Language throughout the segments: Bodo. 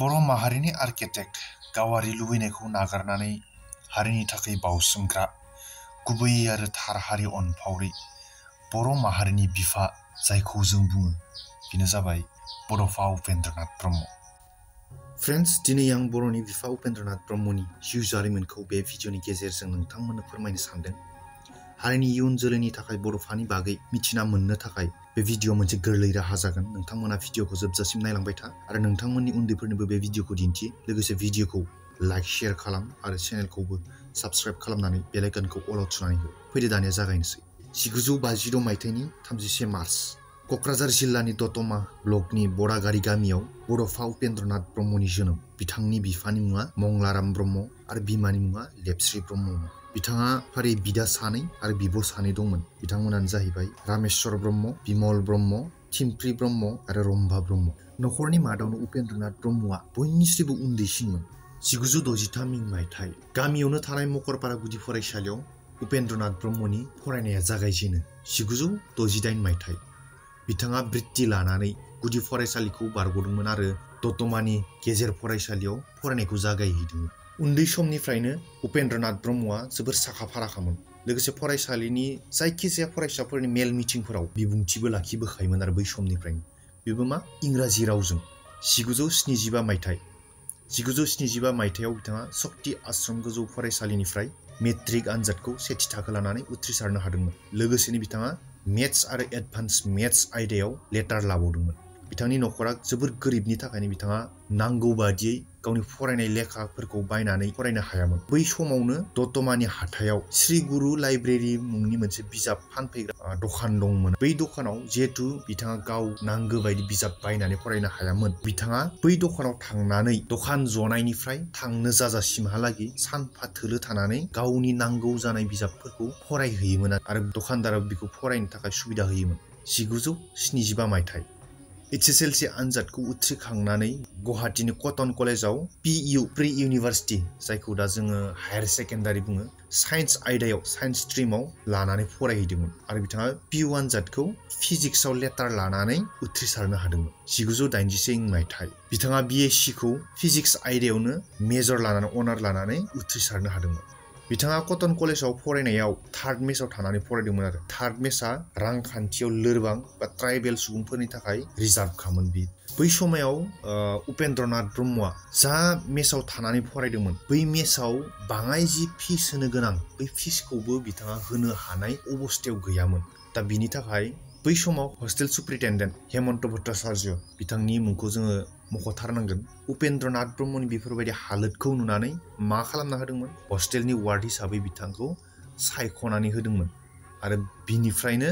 बर' माहारिनि आर्किटेक्ट गावारि लुबैनायखौ नागारनानै हारिनि थाखाय बावसोमग्रा गुबै आरो थार हारि अनफावरि बर' माहारिनि बिफा जायखौ जों बुङो बेनो जाबाय बड'फा उपेन्द्रनाथ ब्रह्म। फ्रेन्ड्स, दिनै आं बर'नि बिफा उपेन्द्रनाथ ब्रह्मनि जिउ जारिमिनखौ बे भिडिअनि गेजेरजों नोंथांमोननो फोरमायनो सानदों। हारिनि इयुन जोलैनि थाखाय बड'फानि बागै मिथिना मोननो थाखाय बे भिडिअ मोनसे गोरलै राहा जागोन। नोंथांमोना भिडिअखौ जोबजासिम नायलांबाय था आरो नोंथांमोननि उन्दैफोरनोबो बे भिडिअखौ दिन्थि। लोगोसे भिडिअखौ लाइक शेयार खालाम आरो चेनेलखौबो साबस्क्राइब खालामनानै बेल आइकनखौ अलाव थुनानै हो। फैदो दानिया जागायनोसै। 1956 मायथाइनि 31 मार्च क'क्राझार जिल्लानि दतमा ब्लकनि बरागारि गामियाव बड'फा उपेन्द्रनाथ ब्रह्मनि जोनोम। बिथांनि बिफानि मुङा मंलाराम ब्रह्म आरो बिमानि मुङा लेपस्रि ब्रह्ममोन। बिथाङा फारि बिदा सानै आरो बिब' सानै दंमोन। बिथांमोनानो जाहैबाय रामेश्वर ब्रह्म, बिमल ब्रह्म, थिमफ्रि ब्रह्म आरो रम्भा ब्रह्म। न'खरनि मादावनो उपेन्द्रनाथ ब्रह्मआ बयनिख्रुइबो उन्दैसिनमोन। 1963 मायथाइ गामियावनो थानाय मकरपारा गुदि फरायसालियाव उपेन्द्रनाथ ब्रह्मनि फरायनाया जागायजेनो। 1968 मायथाइ बिथाङा बृत्ति लानानै गुदि फरायसालिखौ बारग'दोंमोन आरो दतमानि गेजेर फरायसालियाव फरायनायखौ जागायहैदोंमोन। उन्दै समनिफ्रायनो उपेन्द्रनाथ ब्रह्मआ जोबोर साखा-फाराखामोन। लोगोसे फरायसालिनि जायखिजाया फरायसाफोरनि मेल मिटिंफोराव बिबुंथिबो लाखिबोखायोमोन आरो बै समनिफ्रायनो। बेबो मा इंराजि रावजों। 1975 मायथाइ 1975 मायथाइयाव बिथाङा शक्ति आश्रम गोजौ फरायसालिनिफ्राय मेट्रिक आनजादखौ सेथि थाखो लानानै उथ्रिसारनो हादोंमोन। लोगोसेनो बिथाङा मेथ्स आरो एडभान्स मेथ्स आयदायाव लेटार लाबावदोंमोन। बिथांनि न'खरा जोबोर गोरिबनि थाखायनो बिथाङा नांगौ बादियै गावनि फरायनाय लेखाफोरखौ बायनानै फरायनो हायामोन। बै समावनो दतमानि हाथायाव श्री गुरु लाइब्रेरि मुंनि मोनसे बिजाब फानफैग्रा दखान दंमोन। बै दखानाव जिहेतु बिथाङा गाव नांगौ बायदि बिजाब बायनानै फरायनो हायामोन, बिथाङा बै दखानाव थांनानै दखान जनायनिफ्राय थांनो जाजासिमहालागै सानफा थोलो थानानै गावनि नांगौ जानाय बिजाबफोरखौ फरायहैयोमोन आरो दखानदारा बेखौ फरायनो थाखाय सुबिदा होयोमोन। 1975 मायथाइ HSLC आनजादखौ उथ्रिखांनानै गुवाहाटीनि कटन कलेजाव PU प्रि इउनिभार्सिटि जायखौ दा जोङो हायार सेकेन्डारि बुङो, साइन्स आयदायाव साइन्स स्ट्रिमाव लानानै फरायहैदोंमोन आरो बिथाङा PU आनजादखौ फिजिक्सआव लेटार लानानै उथ्रिसारनो हादोंमोन। 1981 मायथाइ बिथाङा BSc खौ फिजिक्स आयदायावनो मेजर लानानै अनार लानानै उथ्रिसारनो हादोंमोन। बिथाङा कटन कलेजाव फरायनायाव थार्ड मेसआव थानानै फरायदोंमोन आरो थार्ड मेसआ रांखान्थियाव लोरबां बा ट्राइबेल सुबुंफोरनि थाखाय रिजार्भ खामोन। बै समाव उपेन्द्रनाथ ब्रह्मआ जा मेसआव थानानै फरायदोंमोन बै मेसआव बाङाय जि फिस होनो गोनां बै फिसखौबो बिथाङा होनो हानाय अबस्थायाव गैयामोन। दा बिनि थाखाय बै समाव हस्टेल सुप्रिटेन्डेन्ट हेमन्त भट्टाचार्य बिथांनि मुंखौ जोङो मख'थारनांगोन। उपेन्द्रनाथ ब्रह्मनि बेफोरबायदि हालोदखौ नुनानै मा खालामना होदोंमोन, हस्टेलनि वार्ड हिसाबै बिथांखौ सायख'नानै होदोंमोन आरो बिनिफ्रायनो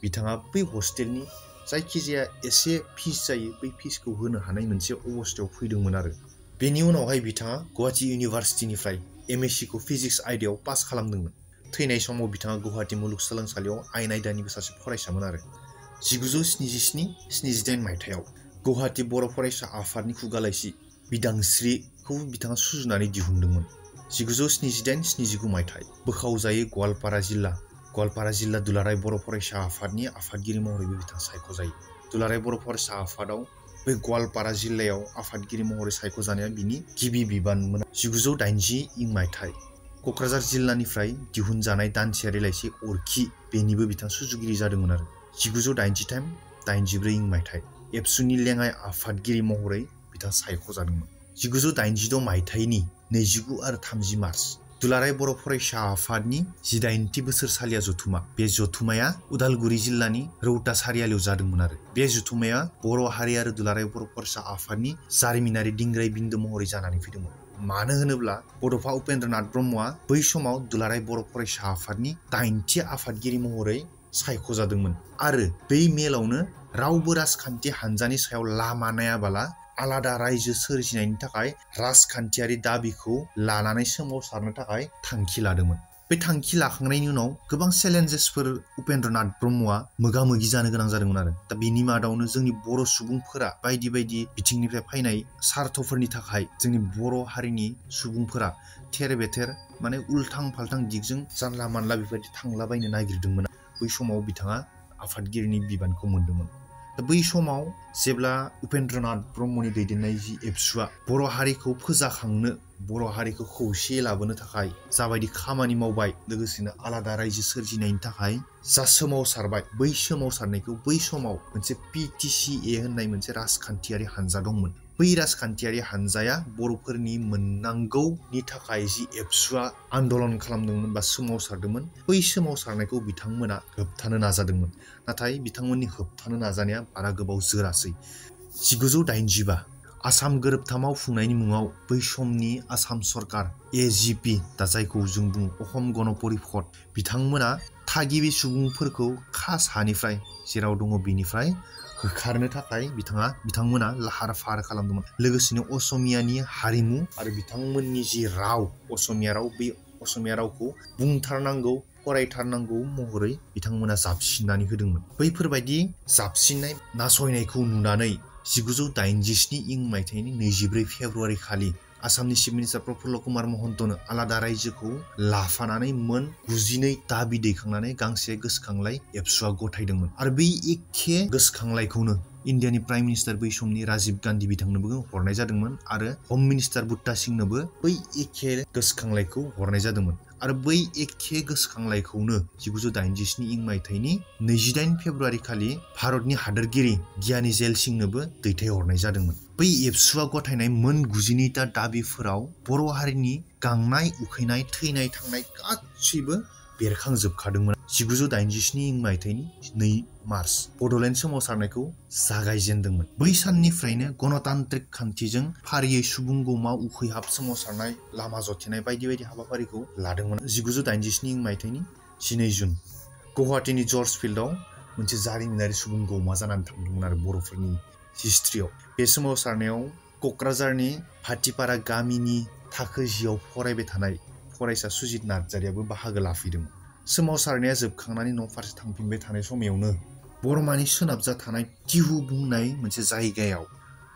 बिथाङा बै हस्टेलनि जायखिजाया एसे फिस जायो बै फिसखौ होनो हानाय मोनसे अबस्थायाव फैदोंमोन आरो बेनि उनावहाय बिथाङा गुवाहाटी इउनिभार्सिटिनिफ्राय MSc खौ फिजिक्स आयदायाव पास खालामदोंमोन। थैनाय समाव बिथाङा गुवाहाटी मुलुगसोलोंसालियाव आयेन आयदानिबो सासे फरायसामोन आरो 1977-78 मायथाइयाव गुवाहाटी बर' फरायसा आफादनि खुगा लाइसि बिदांस्रिखौ बिथाङा सुजुनानै दिहुनदोंमोन। 1978-79 मायथाइ बोखावजायै गवालपारा जिल्ला दुलाराय बर' फरायसा आफादनि आफादगिरि महरैबो बिथाङा सायख'जायो। दुलाराय बर' फरायसा आफादाव बे गवालपारा जिल्लायाव आफादगिरि महरै सायख'जानाया बिनि गिबि बिबानमोन। 1980 मायथाइ क'क्राझार जिल्लानिफ्राय दिहुनजानाय दानसेयारि लाइसि अरखि बेनिबो बिथाङा सुजुगिरि जादोंमोन आरो 1983-84 मायथाइ एबसुनि लेङाइ आफादगिरि महरै बिथाङा सायख'जादोंमोन। 1986 मायथाइनि 29 आरो 30 मार्च दुलाराय बर' फरायसा आफादनि 18थि बोसोरसालिया जथुमा। बे जथुमाया उदालगुरि जिल्लानि रौता सारियालियाव जादोंमोन आरो बे जथुमाया बर' हारि आरो दुलाराय बर' फरायसा आफादनि जारिमिनारि दिंग्राय बिन्दो महरै जानानै फैदोंमोन। मानो होनोब्ला बड'फा उपेन्द्रनाथ ब्रह्मआ बै समाव दुलाराय बर' फरायसा आफादनि 8थि आफादगिरि महरै सायख'जादोंमोन आरो बै मेलावनो रावबो राजखान्थि हानजानि सायाव लामा नायाबाला आलादा रायजो सोरजिनायनि थाखाय राजखान्थियारि दाबिखौ लानानै सोमावसारनो थाखाय थांखि लादोंमोन। बे थांखि लाखांनायनि उनाव गोबां चेलेन्जेसफोर उपेन्द्रनाथ ब्रह्मआ मोगा-मोगि जानो गोनां जादोंमोन आरो दा बेनि मादावनो जोंनि बर' सुबुंफोरा बायदि बायदि बिथिंनिफ्राय फैनाय सार्थफोरनि थाखाय जोंनि बर' हारिनि सुबुंफोरा थेर बेथेर माने उल्थां फाल्थां दिगजों जानला मानला बेबायदि थांलाबायनो नागिरदोंमोन। बै समाव बिथाङा आफादगिरिनि बिबानखौ मोनदोंमोन। बै समाव जेब्ला उपेन्द्रनाथ ब्रह्मनि दैदेननाय जि एबसुआ बर' हारिखौ फोजाखांनो बर' हारिखौ खौसेयै लाबोनो थाखाय जाबायदि खामानि मावबाय लोगोसेनो आलादा रायजो सोरजिनायनि थाखाय जा सोमावसारबाय बै सोमावसारनायखौ बै समाव मोनसे PTCA होननाय मोनसे राजखान्थियारि हानजा दंमोन। बै राजखान्थियारि हानजाया बर'फोरनि मोननांगौनि थाखाय जि एबसुआ आन्दलन खालामदोंमोन बा सोमावसारदोंमोन बै सोमावसारनायखौ बिथांमोना होबथानो नाजादोंमोन। नाथाय बिथांमोननि होबथानो नाजानाया बारा गोबाव जोरासै। 1985 आसाम गोरोबथा मावफुंनायनि मुङाव बै समनि आसाम सरकार AGP दा जायखौ जों बुङो अखम गण परिषद बिथांमोना थागिबि सुबुंफोरखौ खास हानिफ्राय जेराव दङ बेनिफ्राय होखारनो थाखाय बिथांमोना लाहार फाहार खालामदोंमोन। लोगोसेनो असमियानि हारिमु आरो बिथांमोननि जि राव असमिया राव बे असमिया रावखौ बुंथारनांगौ फरायथारनांगौ महरै बिथांमोना जाबसिननानै होदोंमोन। बैफोरबायदि जाबसिननाय नासयनायखौ नुनानै 1987 मायथाइनि 24 फेब्रुवारि खालि आसामनि चिफ मिनिस्टार प्रफुल्ल कुमार महन्तनो आलादा रायजोखौ लाफानानै मोन 92 दाबि दैखांनानै गांसे गोसोखांलाइ एबसुआ गथायदोंमोन। आरो बै एखे गोसोखांलाइखौनो इन्डियानि प्राइम मिनिस्टार बै समनि राजीव गान्धी बिथांनोबो हरनाय जादोंमोन आरो हम मिनिस्टार बुट्टा सिंनोबो बै एखे गोसोखांलाइखौ हरनाय जादोंमोन। आरो बै एखे गोसोखांलाइखौनो 1987 मायथाइनि 28 फेब्रुवारि खालि भारतनि हादोरगिरि गियानी जेल सिंनोबो दैथायहरनाय जादोंमोन। बै एबसुआ गथायनाय मोन 92ता दाबिफोराव बर' हारिनि गांनाय उखैनाय थैनाय थांनाय गासैबो बेरखांजोबखादोंमोन। 1987 मायथाइनि 2 मार्च बड'लेण्ड सोमावसारनायखौ जागायजेनदोंमन। बै साननिफ्रायनो गणतान्त्रिक खान्थिजों फारियै सुबुं गौमा उखैहाब सोमावसारनाय लामा जथेनाय बायदि बायदि हाबाफारिखौ लादोंमोन। 1987 मायथाइनि 12 जुन गुवाहाटीनि जर्ज फिल्डआव मोनसे जारिमिनारि सुबुं गौमा जानानै थांदोंमोन आरो बर'फोरनि हिस्ट्रियाव। बे सोमावसारनायाव क'क्राझारनि भाटिपारा गामिनि थाखो 10आव फरायबाय थानाय फरायसा सुजित नार्जारियाबो बाहागो लाफैदोंमोन। सोमावसारनाया जोबखांनानै न' फारसे थांफिनबाय थानाय समायावनो बरमानि सोनाबजा थानाय टिहु बुंनाय मोनसे जायगायाव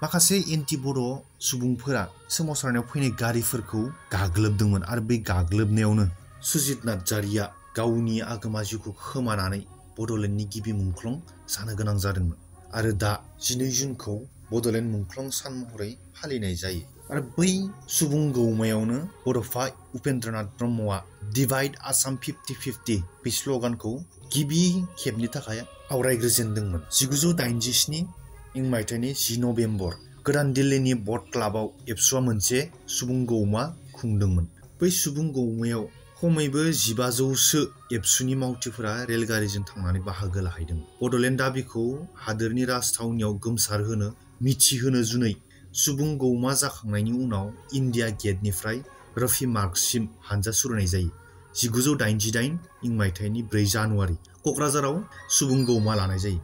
माखासे एन्टि बर' सुबुंफोरा सोमावसारनायाव फैनाय गारिफोरखौ गाग्लोबदोंमोन आरो बे गाग्लोबनायावनो सुजित नार्जारिया गावनि आगोमा जिउखौ खोमानानै बड'लेण्डनि गिबि मुंख्लं जानो गोनां जादोंमोन। आरो दा 12 जुनखौ बड'लेण्ड मुंख्लं सान महरै फालिनाय जायो। आरो बै सुबुं गौमायावनो बड'फा उपेन्द्रनाथ ब्रह्मआ डिभाइड आसाम 50-50 बे स्ल'गानखौ गिबि खेबनि थाखाय आवरायग्रोजेनदोंमोन। 1987 मायथाइनि 10 नभेम्बर गोदान दिल्लीनि बट क्लाबाव एबसुआ मोनसे सुबुं गौमा खुंदोंमोन। बै सुबुं गौमायाव खमैबो 1500सो एबसुनि मावथिफोरा रेलगारिजों थांनानै बाहागो लाहैदोंमोन। बड'लेण्ड दाबिखौ हादोरनि राजथावनियाव गोमसारहोनो मिथिहोनो जुनै सुबुं गौमा जाखांनायनि उनाव इन्डिया गेटनिफ्राय रफि मार्कसिम हानजा सुरनाय जायो। 1988 मायथाइनि 4 जानुवारि क'क्राझाराव सुबुं गौमा लानाय जायो।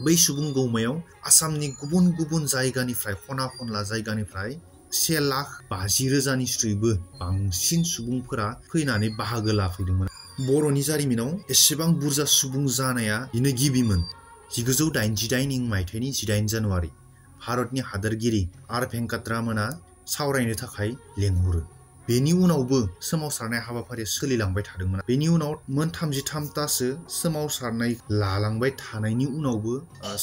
बै सुबुं गौमायाव आसामनि गुबुन गुबुन जायगानिफ्राय खना खनला जायगानिफ्राय 1,50,000निख्रुइबो बांसिन सुबुंफोरा फैनानै बाहागो लाफैदोंमोन। बर'नि जारिमिनाव एसेबां बुरजा सुबुं जानाया बेनो गिबिमोन। 1988 मायथाइनि 18 जानुवारि भारतनि हादोरगिरि आर भेंकटरामनआ सावरायनो थाखाय लेंहरो। बेनि उनावबो सोमावसारनाय हाबाफारिया सोलिलांबाय थादोंमोन। बेनि उनाव मोन 33तासो सोमावसारनाय लालांबाय थानायनि उनावबो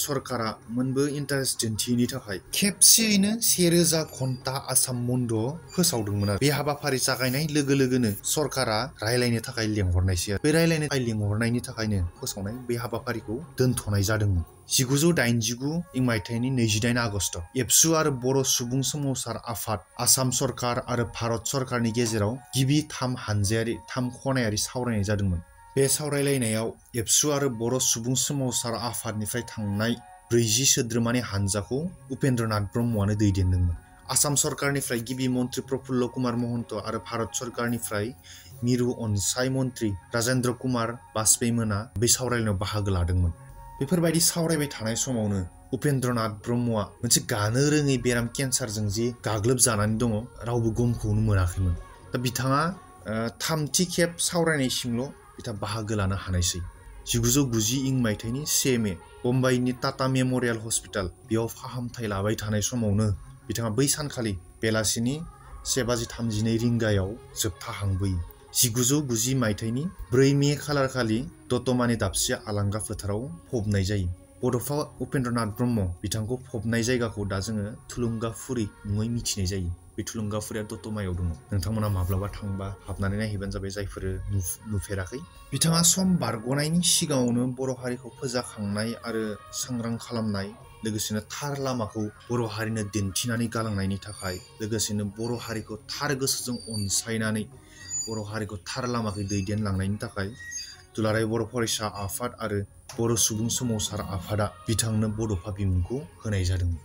सरकारा मोनबो इन्टारेस्ट दिन्थियैनि थाखाय खेबसेयैनो 1000 घन्टा आसाम बन्द फोसावदोंमोन। बे हाबाफारि जागायनाय लोगो लोगोनो सरकारा रायलायनो थाखाय लेंहरनायसै। बे रायलायनो थाखाय लेंहरनायनि थाखायनो फोसावनाय बे हाबाफारिखौ दोनथ'नाय जादोंमोन। 1989 मायथाइनि 28 आगस्ट एबसु आरो बर' सुबुं सोमावसार आफाद आसाम सरकार आरो भारत सरकारनि गेजेराव गिबि थाम खनायारि सावरायनाय जादोंमोन। बे सावरायलायनायाव एबसु आरो बर' सुबुं सोमावसार आफादनिफ्राय थांनाय 40 सोद्रोमानि हानजाखौ उपेन्द्रनाथ ब्रह्मआनो दैदेनदोंमोन। आसाम सरकारनिफ्राय गिबि मन्त्रि प्रफुल्ल कुमार महन्त आरो भारत सरकारनिफ्राय मिरु अनसाय मन्त्रि राजेन्द्र कुमार बाजपेयीमोना बे सावरायनायाव बाहागो लादोंमोन। बेफोरबायदि सावरायबाय थानाय समावनो उपेन्द्रनाथ ब्रह्मआ मोनसे गानो रोङै बेराम केन्सारजों जे गाग्लोबजानानै दङ रावबो गमखौनो मोनाखैमोन। दा बिथाङा थामथि खेब सावरायनायसिमल' बिथाङा बाहागो लानो हानायसै। 1990 मायथाइनि 1 मे बम्बाइनि टाटा मेम'रियेल हस्पिटाल बेयाव फाहामथाय लाबाय थानाय समावनो बिथाङा बै सानखालि बेलासिनि 1:32 रिंगायाव जोबथा हांबोयो। 1990 मायथाइनि 4 मे खालारखालि दतमानि दाबसे आलांगा फोथाराव फबनाय जायो। बड'फा उपेन्द्रनाथ ब्रह्म बिथांखौ फबनाय जायगाखौ दा जोङो थुलुंगाफुरि मुङै मिथिनाय जायो। बे थुलुंगाफुरिया दतमायाव दङ। नोंथांमोना माब्लाबा थांबा हाबनानै नायहैबानो जाबाय जायफोर नुफेराखै। बिथाङा सम बारग'नायनि सिगाङावनो बर' हारिखौ फोजाखांनाय आरो सांग्रां खालामनाय, लोगोसेनो थार लामाखौ बर' हारिनो दिन्थिनानै गालांनायनि थाखाय, लोगोसेनो बर' हारिखौ थार गोसोजों अनसायनानै बर' हारिखौ थार लामाखै दैदेनलांनायनि थाखाय दुलाराय बर' फरायसा आफाद आरो बर' सुबुं सोमावसार आफादा बिथांनो बड'फा बिमुंखौ होनाय जादोंमोन।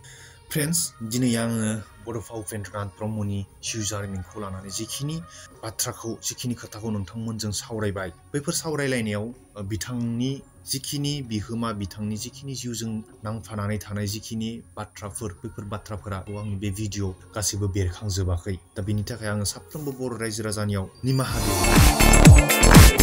फ्रेन्ड्स, दिनै आङो बड'फा उपेन्द्रनाथ ब्रह्मनि जिउ जारिमिनखौ लानानै जिखिनि खोथाखौ नोंथांमोनजों सावरायबाय, बैफोर सावरायलायनायाव बिथांनि जिखिनि बिहोमा, बिथांनि जिखिनि जिउजों नांफानानै थानाय जिखिनि बाथ्राफोर, बैफोर बाथ्राफोरा आंनि बे भिडिअ गासैबो बेरखांजोबाखै। दा बेनि थाखाय आङो साफ्रोमबो बर' रायजो राजानियाव निमाहा बिबाय।